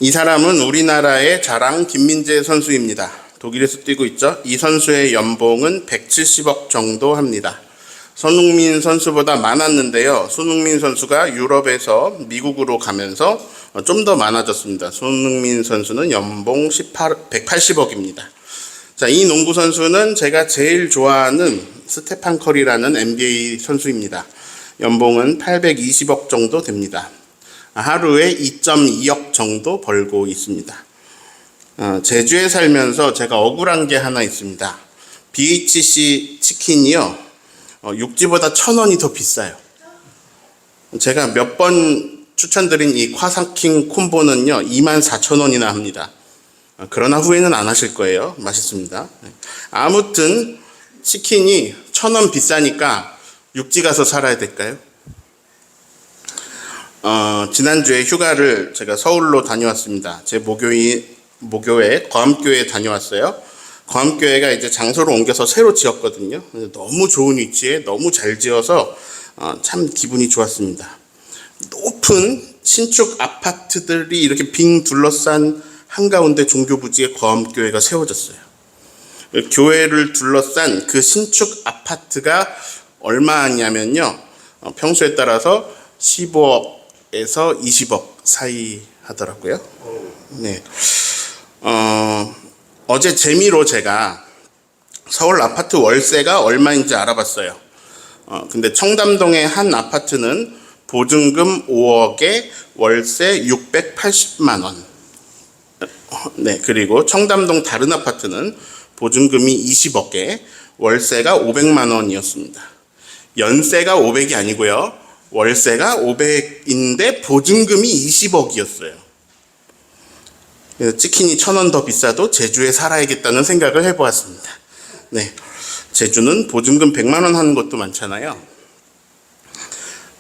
이 사람은 우리나라의 자랑 김민재 선수입니다. 독일에서 뛰고 있죠. 이 선수의 연봉은 170억 정도 합니다. 손흥민 선수보다 많았는데요. 손흥민 선수가 유럽에서 미국으로 가면서 좀 더 많아졌습니다. 손흥민 선수는 연봉 180억입니다. 자, 이 농구 선수는 제가 제일 좋아하는 스테판 커리라는 NBA 선수입니다. 연봉은 820억 정도 됩니다. 하루에 2.2억 정도 벌고 있습니다. 제주에 살면서 제가 억울한 게 하나 있습니다. BHC 치킨이요, 육지보다 1,000원이 더 비싸요. 제가 몇 번 추천드린 이 콰사킹 콤보는요 24,000원이나 합니다. 그러나 후회는 안 하실 거예요. 맛있습니다. 아무튼 치킨이 1,000원 비싸니까 육지 가서 살아야 될까요? 지난주에 휴가를 제가 서울로 다녀왔습니다. 제 모교회 거암교회에 다녀왔어요. 거암교회가 이제 장소를 옮겨서 새로 지었거든요. 너무 좋은 위치에 너무 잘 지어서 참 기분이 좋았습니다. 높은 신축 아파트들이 이렇게 빙 둘러싼 한가운데 종교부지에 거암교회가 세워졌어요. 교회를 둘러싼 그 신축 아파트가 얼마냐면요, 평수에 따라서 15억에서 20억 사이 하더라고요. 네. 어제 재미로 제가 서울 아파트 월세가 얼마인지 알아봤어요. 근데 청담동의 한 아파트는 보증금 5억에 월세 680만 원. 네, 그리고 청담동 다른 아파트는 보증금이 20억에 월세가 500만 원이었습니다. 연세가 500이 아니고요, 월세가 500인데 보증금이 20억이었어요. 그래서 치킨이 1,000원 더 비싸도 제주에 살아야겠다는 생각을 해보았습니다. 네, 제주는 보증금 100만 원 하는 것도 많잖아요.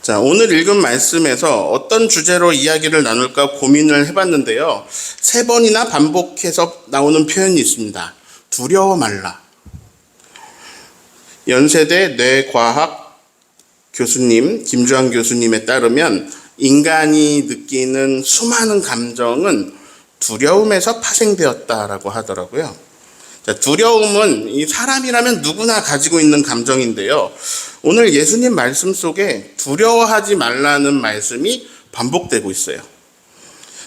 자, 오늘 읽은 말씀에서 어떤 주제로 이야기를 나눌까 고민을 해봤는데요. 3번이나 반복해서 나오는 표현이 있습니다. 두려워 말라. 연세대 뇌과학 교수님, 김주환 교수님에 따르면 인간이 느끼는 수많은 감정은 두려움에서 파생되었다라고 하더라고요. 자, 두려움은 이 사람이라면 누구나 가지고 있는 감정인데요. 오늘 예수님 말씀 속에 두려워하지 말라는 말씀이 반복되고 있어요.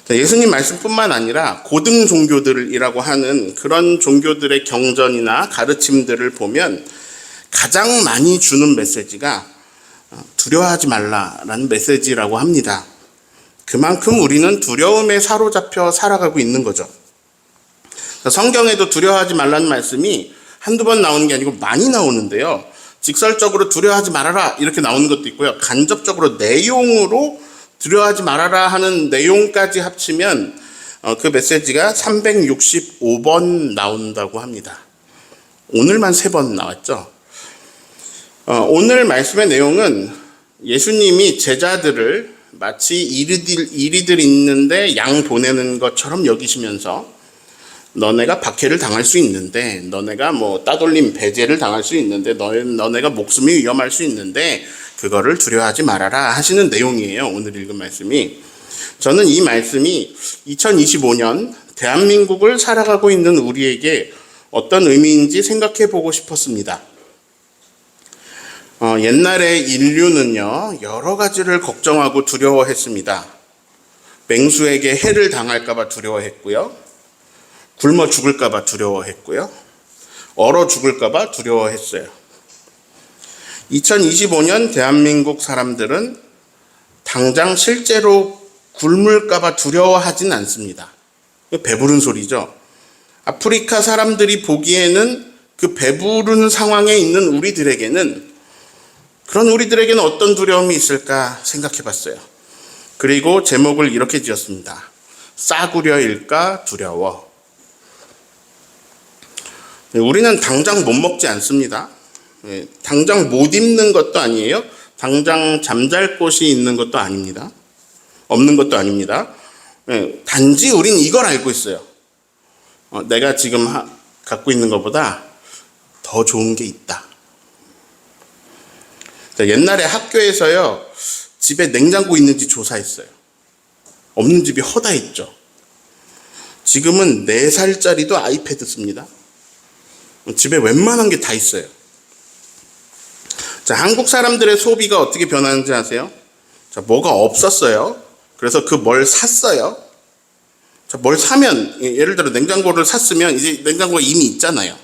자, 예수님 말씀뿐만 아니라 고등 종교들이라고 하는 그런 종교들의 경전이나 가르침들을 보면 가장 많이 주는 메시지가 두려워하지 말라라는 메시지라고 합니다. 그만큼 우리는 두려움에 사로잡혀 살아가고 있는 거죠. 성경에도 두려워하지 말라는 말씀이 한두 번 나오는 게 아니고 많이 나오는데요. 직설적으로 두려워하지 말아라 이렇게 나오는 것도 있고요. 간접적으로 내용으로 두려워하지 말아라 하는 내용까지 합치면 그 메시지가 365번 나온다고 합니다. 오늘만 3번 나왔죠. 오늘 말씀의 내용은 예수님이 제자들을 마치 이리들 있는데 양 보내는 것처럼 여기시면서 너네가 박해를 당할 수 있는데, 너네가 뭐 따돌림 배제를 당할 수 있는데, 너네가 목숨이 위험할 수 있는데 그거를 두려워하지 말아라 하시는 내용이에요. 오늘 읽은 말씀이. 저는 이 말씀이 2025년 대한민국을 살아가고 있는 우리에게 어떤 의미인지 생각해 보고 싶었습니다. 옛날에 인류는요, 여러 가지를 걱정하고 두려워했습니다. 맹수에게 해를 당할까봐 두려워했고요. 굶어 죽을까봐 두려워했고요. 얼어 죽을까봐 두려워했어요. 2025년 대한민국 사람들은 당장 실제로 굶을까봐 두려워하진 않습니다. 배부른 소리죠. 아프리카 사람들이 보기에는 그 배부른 상황에 있는 우리들에게는 어떤 두려움이 있을까 생각해 봤어요. 그리고 제목을 이렇게 지었습니다. 싸구려일까 두려워. 우리는 당장 못 먹지 않습니다. 당장 못 입는 것도 아니에요. 당장 잠잘 곳이 있는 것도 아닙니다. 없는 것도 아닙니다. 단지 우린 이걸 알고 있어요. 내가 지금 갖고 있는 것보다 더 좋은 게 있다. 옛날에 학교에서요, 집에 냉장고 있는지 조사했어요. 없는 집이 허다했죠. 지금은 4살짜리도 아이패드 씁니다. 집에 웬만한 게 다 있어요. 자, 한국 사람들의 소비가 어떻게 변하는지 아세요? 자, 뭐가 없었어요. 그래서 그 뭘 샀어요. 자, 뭘 사면, 예를 들어 냉장고를 샀으면 이제 냉장고가 이미 있잖아요.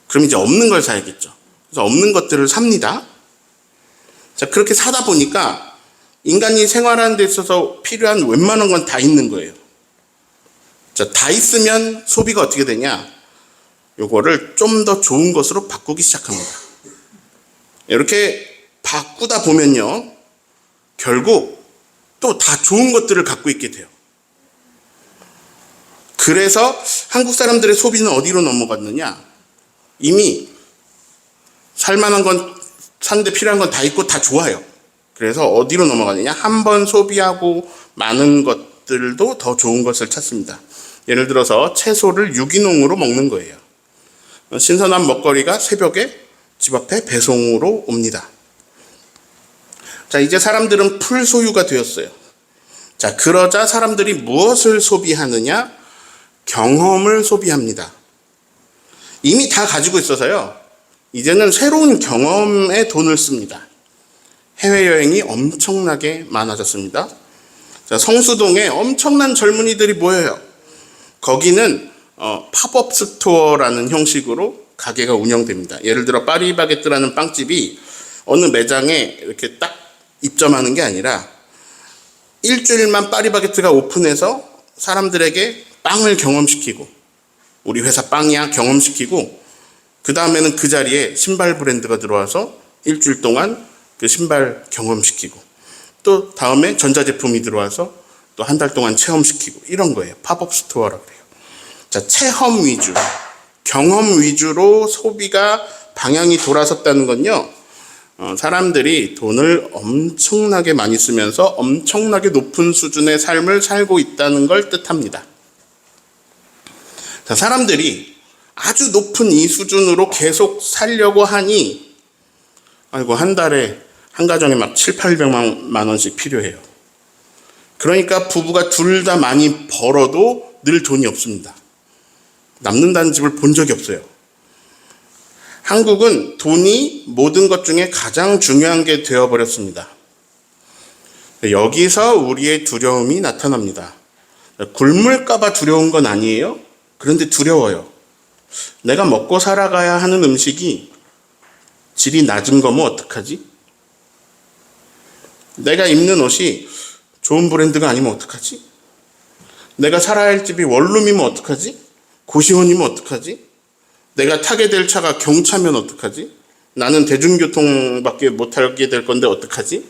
그럼 이제 없는 걸 사야겠죠. 그래서 없는 것들을 삽니다. 자, 그렇게 사다 보니까 인간이 생활하는 데 있어서 필요한 웬만한 건 다 있는 거예요. 자, 다 있으면 소비가 어떻게 되냐? 요거를 좀 더 좋은 것으로 바꾸기 시작합니다. 이렇게 바꾸다 보면요, 결국 또 다 좋은 것들을 갖고 있게 돼요. 그래서 한국 사람들의 소비는 어디로 넘어갔느냐? 이미 살만한 건 사는데 필요한 건 다 있고 다 좋아요. 그래서 어디로 넘어가느냐? 한 번 소비하고 많은 것들도 더 좋은 것을 찾습니다. 예를 들어서 채소를 유기농으로 먹는 거예요. 신선한 먹거리가 새벽에 집 앞에 배송으로 옵니다. 자, 이제 사람들은 풀 소유가 되었어요. 자, 그러자 사람들이 무엇을 소비하느냐? 경험을 소비합니다. 이미 다 가지고 있어서요, 이제는 새로운 경험에 돈을 씁니다. 해외여행이 엄청나게 많아졌습니다. 자, 성수동에 엄청난 젊은이들이 모여요. 거기는 팝업 스토어라는 형식으로 가게가 운영됩니다. 예를 들어 파리바게뜨라는 빵집이 어느 매장에 이렇게 딱 입점하는 게 아니라 일주일만 파리바게뜨가 오픈해서 사람들에게 빵을 경험시키고, 우리 회사 빵이야 경험시키고, 그 다음에는 그 자리에 신발 브랜드가 들어와서 일주일 동안 그 신발 경험시키고, 또 다음에 전자제품이 들어와서 또 한 달 동안 체험시키고, 이런 거예요. 팝업 스토어라고 그래요. 자, 체험 위주, 경험 위주로 소비가 방향이 돌아섰다는 건요, 사람들이 돈을 엄청나게 많이 쓰면서 엄청나게 높은 수준의 삶을 살고 있다는 걸 뜻합니다. 자, 사람들이 아주 높은 이 수준으로 계속 살려고 하니, 아이고, 한 달에 한 가정에 막 700~800만 원씩 필요해요. 그러니까 부부가 둘 다 많이 벌어도 늘 돈이 없습니다. 남는다는 집을 본 적이 없어요. 한국은 돈이 모든 것 중에 가장 중요한 게 되어버렸습니다. 여기서 우리의 두려움이 나타납니다. 굶을까봐 두려운 건 아니에요. 그런데 두려워요. 내가 먹고 살아가야 하는 음식이 질이 낮은 거면 어떡하지? 내가 입는 옷이 좋은 브랜드가 아니면 어떡하지? 내가 살아야 할 집이 원룸이면 어떡하지? 고시원이면 어떡하지? 내가 타게 될 차가 경차면 어떡하지? 나는 대중교통밖에 못 타게 될 건데 어떡하지?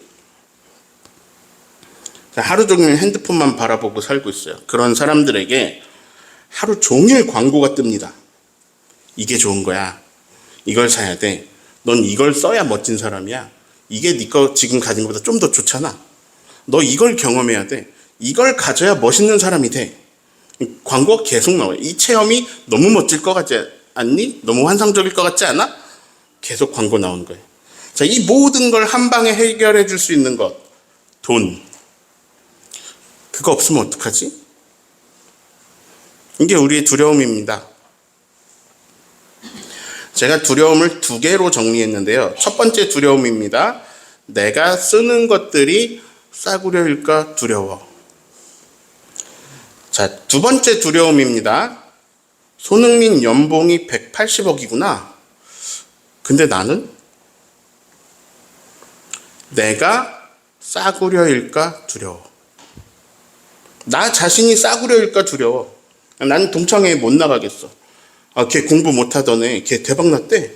하루 종일 핸드폰만 바라보고 살고 있어요. 그런 사람들에게 하루 종일 광고가 뜹니다. 이게 좋은 거야. 이걸 사야 돼. 넌 이걸 써야 멋진 사람이야. 이게 네 거 지금 가진 것보다 좀 더 좋잖아. 너 이걸 경험해야 돼. 이걸 가져야 멋있는 사람이 돼. 광고가 계속 나와요. 이 체험이 너무 멋질 것 같지 않니? 너무 환상적일 것 같지 않아? 계속 광고 나오는 거예요. 자, 이 모든 걸 한 방에 해결해 줄 수 있는 것, 돈. 그거 없으면 어떡하지? 이게 우리의 두려움입니다. 제가 두려움을 2개로 정리했는데요. 첫 번째 두려움입니다. 내가 쓰는 것들이 싸구려일까 두려워. 자, 2번째 두려움입니다. 손흥민 연봉이 180억이구나. 근데 나는 내가 싸구려일까 두려워. 나 자신이 싸구려일까 두려워. 나는 동창회에 못 나가겠어. 아, 걔 공부 못하던 애, 걔 대박 났대.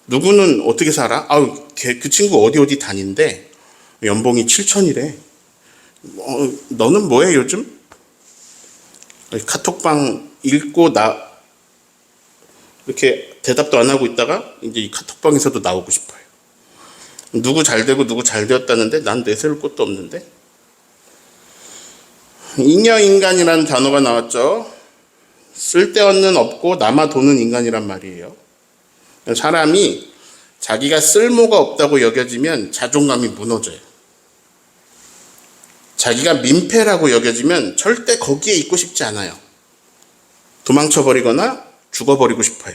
누구는 어떻게 살아? 아우, 그 친구 어디 다닌대. 연봉이 7천이래. 너는 뭐해 요즘? 카톡방 읽고 이렇게 대답도 안 하고 있다가 이제 이 카톡방에서도 나오고 싶어요. 누구 잘 되고 누구 잘 되었다는데 난 내세울 것도 없는데. 잉여인간이라는 단어가 나왔죠. 쓸데없는 없고 남아 도는 인간이란 말이에요. 사람이 자기가 쓸모가 없다고 여겨지면 자존감이 무너져요. 자기가 민폐라고 여겨지면 절대 거기에 있고 싶지 않아요. 도망쳐버리거나 죽어버리고 싶어요.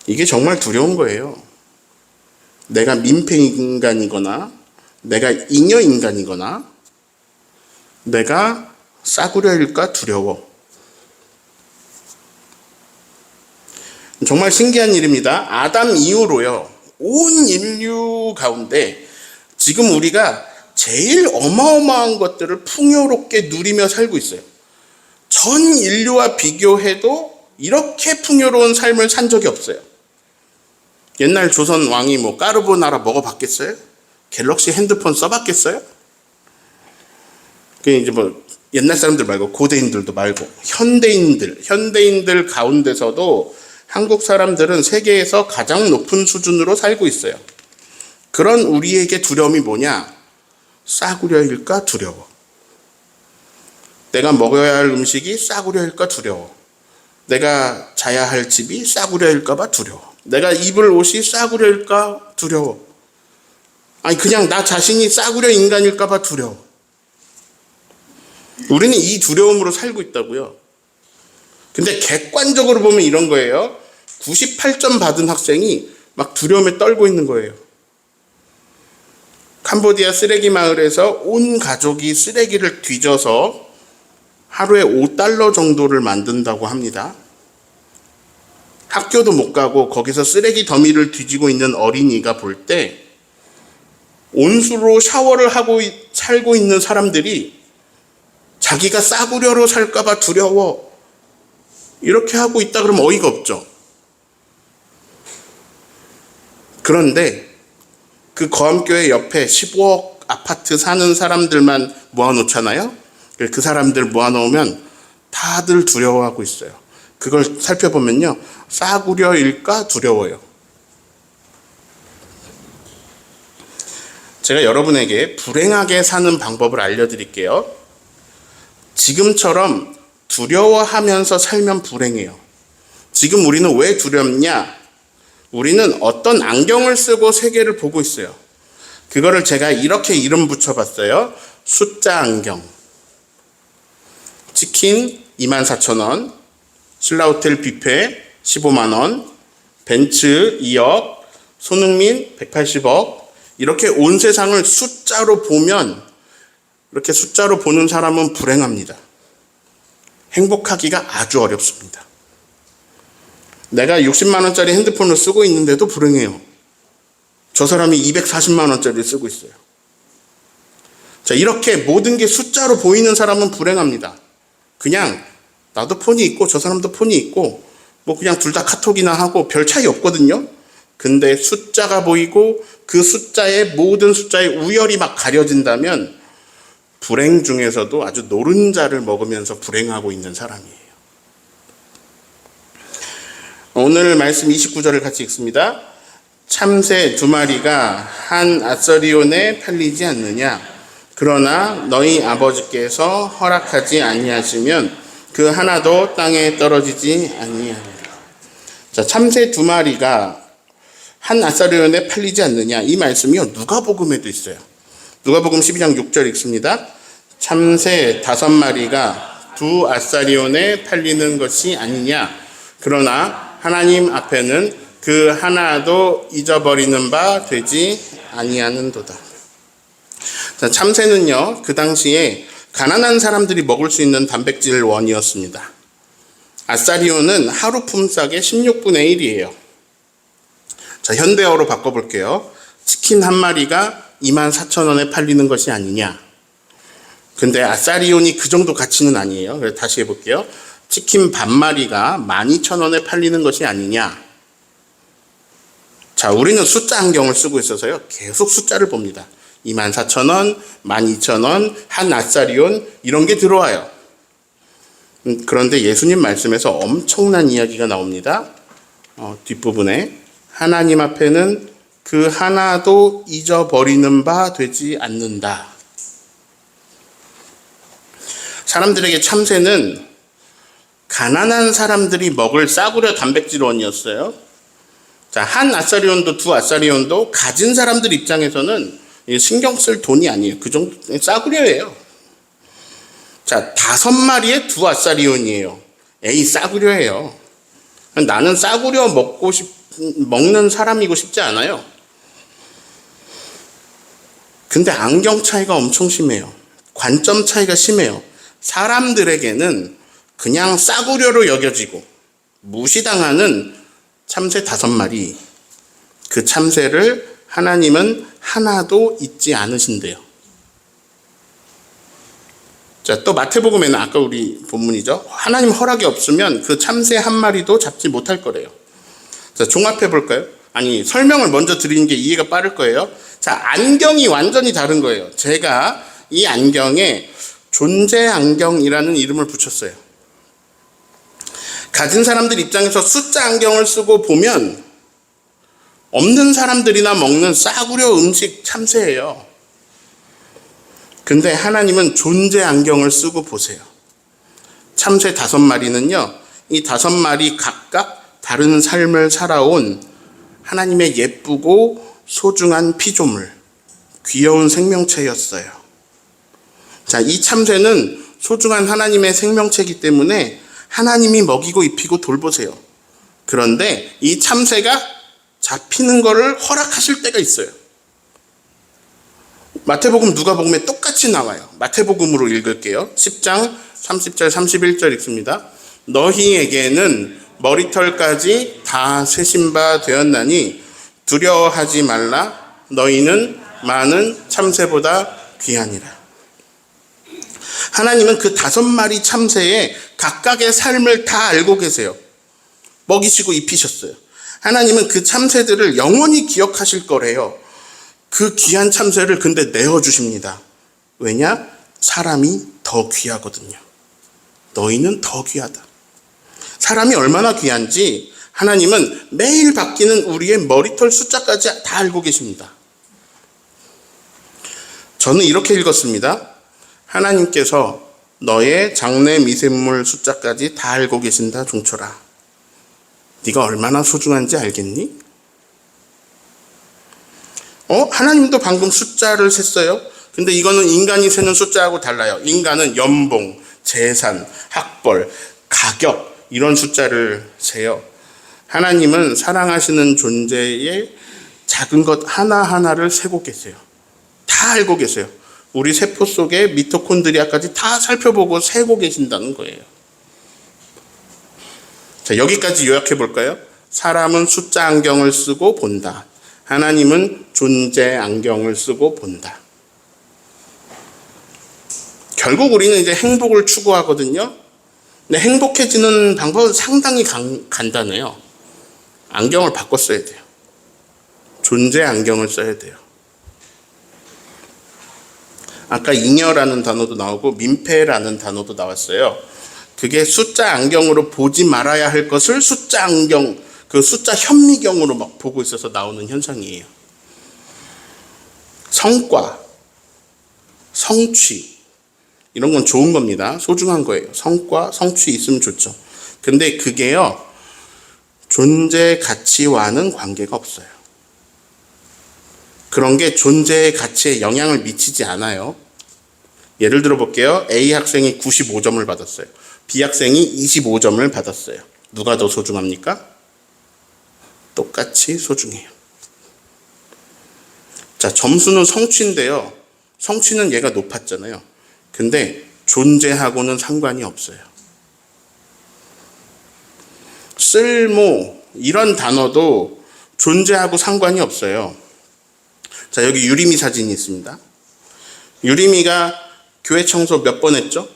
이게 정말 두려운 거예요. 내가 민폐 인간이거나 내가 잉여 인간이거나 내가 싸구려일까 두려워. 정말 신기한 일입니다. 아담 이후로요, 온 인류 가운데 지금 우리가 제일 어마어마한 것들을 풍요롭게 누리며 살고 있어요. 전 인류와 비교해도 이렇게 풍요로운 삶을 산 적이 없어요. 옛날 조선 왕이 뭐 까르보나라 먹어봤겠어요? 갤럭시 핸드폰 써봤겠어요? 그 이제 뭐 옛날 사람들 말고 고대인들도 말고 현대인들 가운데서도 한국 사람들은 세계에서 가장 높은 수준으로 살고 있어요. 그런 우리에게 두려움이 뭐냐? 싸구려일까 두려워. 내가 먹어야 할 음식이 싸구려일까 두려워. 내가 자야 할 집이 싸구려일까 봐 두려워. 내가 입을 옷이 싸구려일까 두려워. 아니 그냥 나 자신이 싸구려 인간일까 봐 두려워. 우리는 이 두려움으로 살고 있다고요. 근데 객관적으로 보면 이런 거예요. 98점 받은 학생이 막 두려움에 떨고 있는 거예요. 캄보디아 쓰레기 마을에서 온 가족이 쓰레기를 뒤져서 하루에 $5 정도를 만든다고 합니다. 학교도 못 가고 거기서 쓰레기 더미를 뒤지고 있는 어린이가 볼 때 온수로 샤워를 하고 살고 있는 사람들이 자기가 싸구려로 살까봐 두려워. 이렇게 하고 있다 그러면 어이가 없죠. 그런데 그 거암교회 옆에 15억 아파트 사는 사람들만 모아놓잖아요. 그 사람들 모아놓으면 다들 두려워하고 있어요. 그걸 살펴보면요, 싸구려일까 두려워요. 제가 여러분에게 불행하게 사는 방법을 알려드릴게요. 지금처럼 두려워하면서 살면 불행해요. 지금 우리는 왜 두렵냐? 우리는 어떤 안경을 쓰고 세계를 보고 있어요. 그거를 제가 이렇게 이름 붙여봤어요. 숫자 안경. 치킨 24,000원, 신라호텔 뷔페 15만원, 벤츠 2억, 손흥민 180억. 이렇게 온 세상을 숫자로 보면, 이렇게 숫자로 보는 사람은 불행합니다. 행복하기가 아주 어렵습니다. 내가 60만원짜리 핸드폰을 쓰고 있는데도 불행해요. 저 사람이 240만원짜리 쓰고 있어요. 자, 이렇게 모든 게 숫자로 보이는 사람은 불행합니다. 그냥 나도 폰이 있고 저 사람도 폰이 있고 뭐 그냥 둘 다 카톡이나 하고 별 차이 없거든요. 근데 숫자가 보이고 그 숫자에 모든 숫자의 우열이 막 가려진다면 불행 중에서도 아주 노른자를 먹으면서 불행하고 있는 사람이에요. 오늘 말씀 29절을 같이 읽습니다. 참새 2마리가 한 아서리온에 팔리지 않느냐? 그러나 너희 아버지께서 허락하지 아니하시면 그 하나도 땅에 떨어지지 아니하리라. 자, 참새 2마리가 한 아서리온에 팔리지 않느냐? 이 말씀이요, 누가복음에도 있어요. 누가복음 12장 6절 읽습니다. 참새 5마리가 2 아사리온에 팔리는 것이 아니냐? 그러나 하나님 앞에는 그 하나도 잊어버리는 바 되지 아니하는도다. 자, 참새는요, 그 당시에 가난한 사람들이 먹을 수 있는 단백질 원이었습니다. 아사리온은 하루 품삯의 16분의 1이에요. 자, 현대어로 바꿔볼게요. 치킨 한 마리가 24,000원에 팔리는 것이 아니냐. 근데 아사리온이 그 정도 가치는 아니에요. 그래서 다시 해볼게요. 치킨 반마리가 12,000원에 팔리는 것이 아니냐. 자, 우리는 숫자 안경을 쓰고 있어서요, 계속 숫자를 봅니다. 24,000원, 12,000원, 한 아사리온, 이런 게 들어와요. 그런데 예수님 말씀에서 엄청난 이야기가 나옵니다. 뒷부분에 하나님 앞에는 그 하나도 잊어버리는 바 되지 않는다. 사람들에게 참새는 가난한 사람들이 먹을 싸구려 단백질원이었어요. 자, 한 아사리온도 2 아사리온도 가진 사람들 입장에서는 이게 신경 쓸 돈이 아니에요. 그 정도 싸구려예요. 자, 5마리에 2아사리온이에요. 에이, 싸구려예요. 나는 싸구려 먹는 사람이고 싶지 않아요. 근데 안경 차이가 엄청 심해요. 관점 차이가 심해요. 사람들에게는 그냥 싸구려로 여겨지고 무시당하는 참새 5마리. 그 참새를 하나님은 하나도 잊지 않으신대요. 자, 또 마태복음에는 아까 우리 본문이죠. 하나님 허락이 없으면 그 참새 1마리도 잡지 못할 거래요. 자, 종합해 볼까요? 아니, 설명을 먼저 드리는 게 이해가 빠를 거예요. 자, 안경이 완전히 다른 거예요. 제가 이 안경에 존재 안경이라는 이름을 붙였어요. 가진 사람들 입장에서 숫자 안경을 쓰고 보면 없는 사람들이나 먹는 싸구려 음식 참새예요. 근데 하나님은 존재 안경을 쓰고 보세요. 참새 5마리는요, 이 5마리 각각 다른 삶을 살아온 하나님의 예쁘고 소중한 피조물, 귀여운 생명체였어요. 자, 이 참새는 소중한 하나님의 생명체이기 때문에 하나님이 먹이고 입히고 돌보세요. 그런데 이 참새가 잡히는 것을 허락하실 때가 있어요. 마태복음, 누가복음에 똑같이 나와요. 마태복음으로 읽을게요. 10장 30절 31절 읽습니다. 너희에게는 머리털까지 다 세신 바 되었나니 두려워하지 말라. 너희는 많은 참새보다 귀하니라. 하나님은 그 5마리 참새의 각각의 삶을 다 알고 계세요. 먹이시고 입히셨어요. 하나님은 그 참새들을 영원히 기억하실 거래요. 그 귀한 참새를 근데 내어주십니다. 왜냐? 사람이 더 귀하거든요. 너희는 더 귀하다. 사람이 얼마나 귀한지 하나님은 매일 바뀌는 우리의 머리털 숫자까지 다 알고 계십니다. 저는 이렇게 읽었습니다. 하나님께서 너의 장래 미생물 숫자까지 다 알고 계신다, 종철아. 네가 얼마나 소중한지 알겠니? 하나님도 방금 숫자를 셌어요. 근데 이거는 인간이 세는 숫자하고 달라요. 인간은 연봉, 재산, 학벌, 가격 이런 숫자를 세요. 하나님은 사랑하시는 존재의 작은 것 하나하나를 세고 계세요. 다 알고 계세요. 우리 세포 속의 미토콘드리아까지 다 살펴보고 세고 계신다는 거예요. 자, 여기까지 요약해 볼까요? 사람은 숫자 안경을 쓰고 본다. 하나님은 존재 안경을 쓰고 본다. 결국 우리는 이제 행복을 추구하거든요. 근데 행복해지는 방법은 상당히 간단해요. 안경을 바꿔 써야 돼요. 존재 안경을 써야 돼요. 아까 잉여라는 단어도 나오고 민폐라는 단어도 나왔어요. 그게 숫자 안경으로 보지 말아야 할 것을 숫자 안경, 그 숫자 현미경으로 막 보고 있어서 나오는 현상이에요. 성과, 성취 이런 건 좋은 겁니다. 소중한 거예요. 성과, 성취 있으면 좋죠. 근데 그게요, 존재 가치와는 관계가 없어요. 그런 게 존재의 가치에 영향을 미치지 않아요. 예를 들어 볼게요. A 학생이 95점을 받았어요. B 학생이 25점을 받았어요. 누가 더 소중합니까? 똑같이 소중해요. 자, 점수는 성취인데요. 성취는 얘가 높았잖아요. 근데 존재하고는 상관이 없어요. 쓸모 이런 단어도 존재하고 상관이 없어요. 자, 여기 유리미 사진이 있습니다. 유리미가 교회 청소 몇 번 했죠?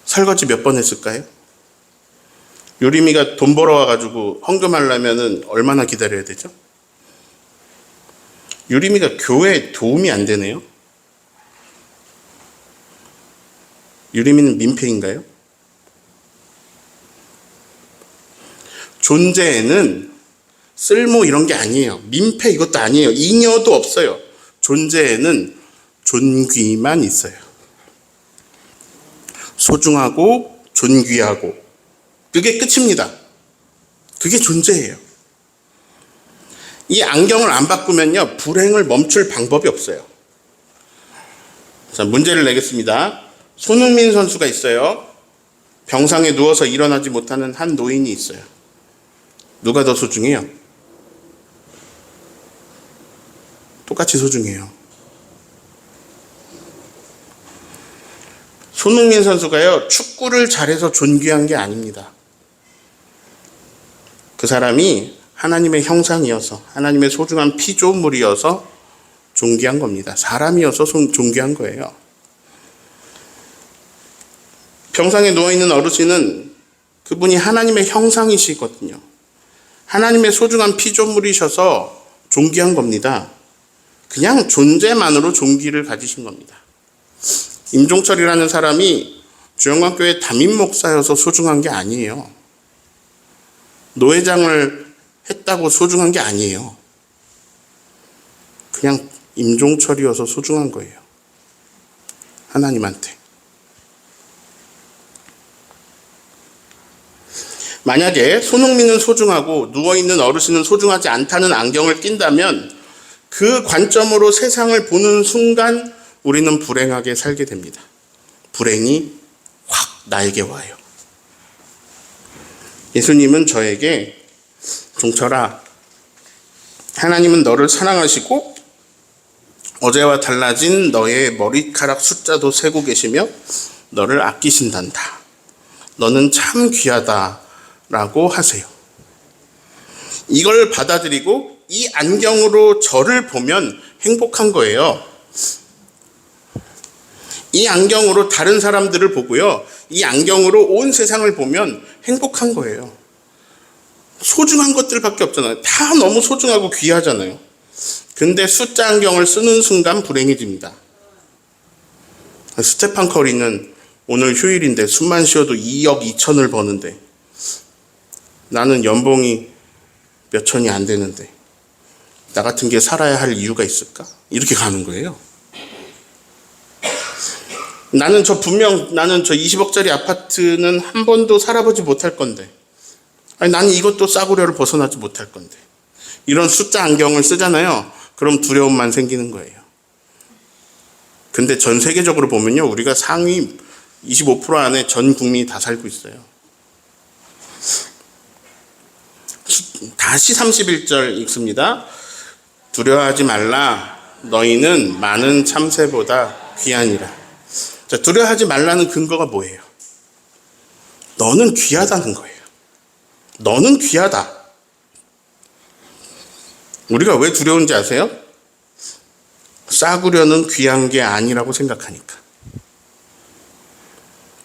설거지 몇 번 했을까요? 유리미가 돈 벌어와가지고 헌금하려면 얼마나 기다려야 되죠? 유리미가 교회에 도움이 안 되네요. 유리미는 민폐인가요? 존재에는 쓸모 이런 게 아니에요. 민폐 이것도 아니에요. 잉여도 없어요. 존재에는 존귀만 있어요. 소중하고 존귀하고 그게 끝입니다. 그게 존재예요. 이 안경을 안 바꾸면요, 불행을 멈출 방법이 없어요. 자, 문제를 내겠습니다. 손흥민 선수가 있어요. 병상에 누워서 일어나지 못하는 한 노인이 있어요. 누가 더 소중해요? 똑같이 소중해요. 손흥민 선수가요, 축구를 잘해서 존귀한 게 아닙니다. 그 사람이 하나님의 형상이어서, 하나님의 소중한 피조물이어서 존귀한 겁니다. 사람이어서 존귀한 거예요. 병상에 누워있는 어르신은 그분이 하나님의 형상이시거든요. 하나님의 소중한 피조물이셔서 존귀한 겁니다. 그냥 존재만으로 존귀를 가지신 겁니다. 임종철이라는 사람이 주영광교회 담임 목사여서 소중한 게 아니에요. 노회장을 했다고 소중한 게 아니에요. 그냥 임종철이어서 소중한 거예요. 하나님한테. 만약에 손흥민은 소중하고 누워있는 어르신은 소중하지 않다는 안경을 낀다면 그 관점으로 세상을 보는 순간 우리는 불행하게 살게 됩니다. 불행이 확 나에게 와요. 예수님은 저에게 종철아, 하나님은 너를 사랑하시고 어제와 달라진 너의 머리카락 숫자도 세고 계시며 너를 아끼신단다. 너는 참 귀하다 라고 하세요. 이걸 받아들이고 이 안경으로 저를 보면 행복한 거예요. 이 안경으로 다른 사람들을 보고요, 이 안경으로 온 세상을 보면 행복한 거예요. 소중한 것들밖에 없잖아요. 다 너무 소중하고 귀하잖아요. 근데 숫자 안경을 쓰는 순간 불행해집니다. 스테판 커리는 오늘 휴일인데 숨만 쉬어도 2억 2천을 버는데 나는 연봉이 몇 천이 안 되는데 나 같은 게 살아야 할 이유가 있을까? 이렇게 가는 거예요. 나는 저 20억짜리 아파트는 한 번도 살아보지 못할 건데, 아니 나는 이것도 싸구려를 벗어나지 못할 건데, 이런 숫자 안경을 쓰잖아요. 그럼 두려움만 생기는 거예요. 근데 전 세계적으로 보면요, 우리가 상위 25% 안에 전 국민이 다 살고 있어요. 다시 31절 읽습니다. 두려워하지 말라. 너희는 많은 참새보다 귀하니라. 자, 두려워하지 말라는 근거가 뭐예요? 너는 귀하다는 거예요. 너는 귀하다. 우리가 왜 두려운지 아세요? 싸구려는 귀한 게 아니라고 생각하니까.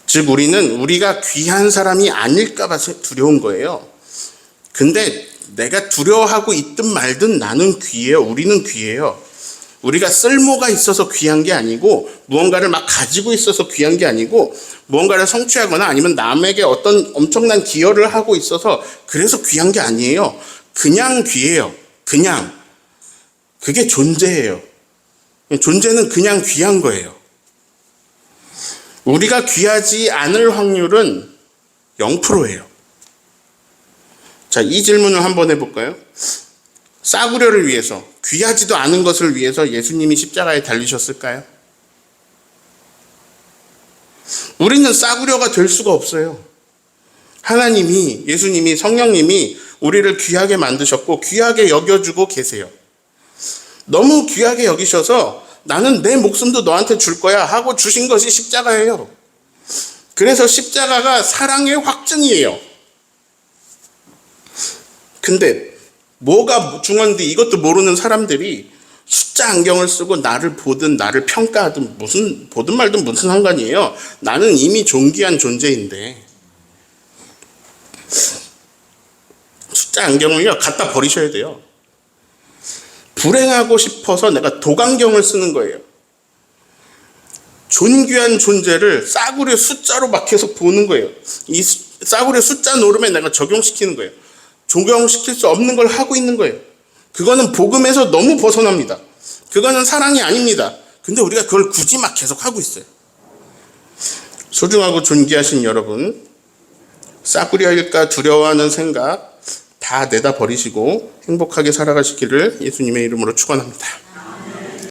즉 우리는 우리가 귀한 사람이 아닐까 봐 두려운 거예요. 근데 내가 두려워하고 있든 말든 나는 귀해요. 우리는 귀해요. 우리가 쓸모가 있어서 귀한 게 아니고, 무언가를 막 가지고 있어서 귀한 게 아니고, 무언가를 성취하거나 아니면 남에게 어떤 엄청난 기여를 하고 있어서 그래서 귀한 게 아니에요. 그냥 귀해요. 그냥. 그게 존재예요. 존재는 그냥 귀한 거예요. 우리가 귀하지 않을 확률은 0%예요. 자, 이 질문을 한번 해볼까요? 싸구려를 위해서, 귀하지도 않은 것을 위해서 예수님이 십자가에 달리셨을까요? 우리는 싸구려가 될 수가 없어요. 하나님이, 예수님이, 성령님이 우리를 귀하게 만드셨고 귀하게 여겨주고 계세요. 너무 귀하게 여기셔서 나는 내 목숨도 너한테 줄 거야 하고 주신 것이 십자가예요. 그래서 십자가가 사랑의 확증이에요. 근데 뭐가 중요한데 이것도 모르는 사람들이 숫자 안경을 쓰고 나를 보든 나를 평가하든 보든 말든 무슨 상관이에요. 나는 이미 존귀한 존재인데. 숫자 안경을요, 갖다 버리셔야 돼요. 불행하고 싶어서 내가 독안경을 쓰는 거예요. 존귀한 존재를 싸구려 숫자로 막 계속 보는 거예요. 이 싸구려 숫자 노름에 내가 적용시키는 거예요. 적용시킬 수 없는 걸 하고 있는 거예요. 그거는 복음에서 너무 벗어납니다. 그거는 사랑이 아닙니다. 근데 우리가 그걸 굳이 막 계속 하고 있어요. 소중하고 존귀하신 여러분, 싸구려일까 두려워하는 생각 다 내다 버리시고 행복하게 살아가시기를 예수님의 이름으로 축원합니다.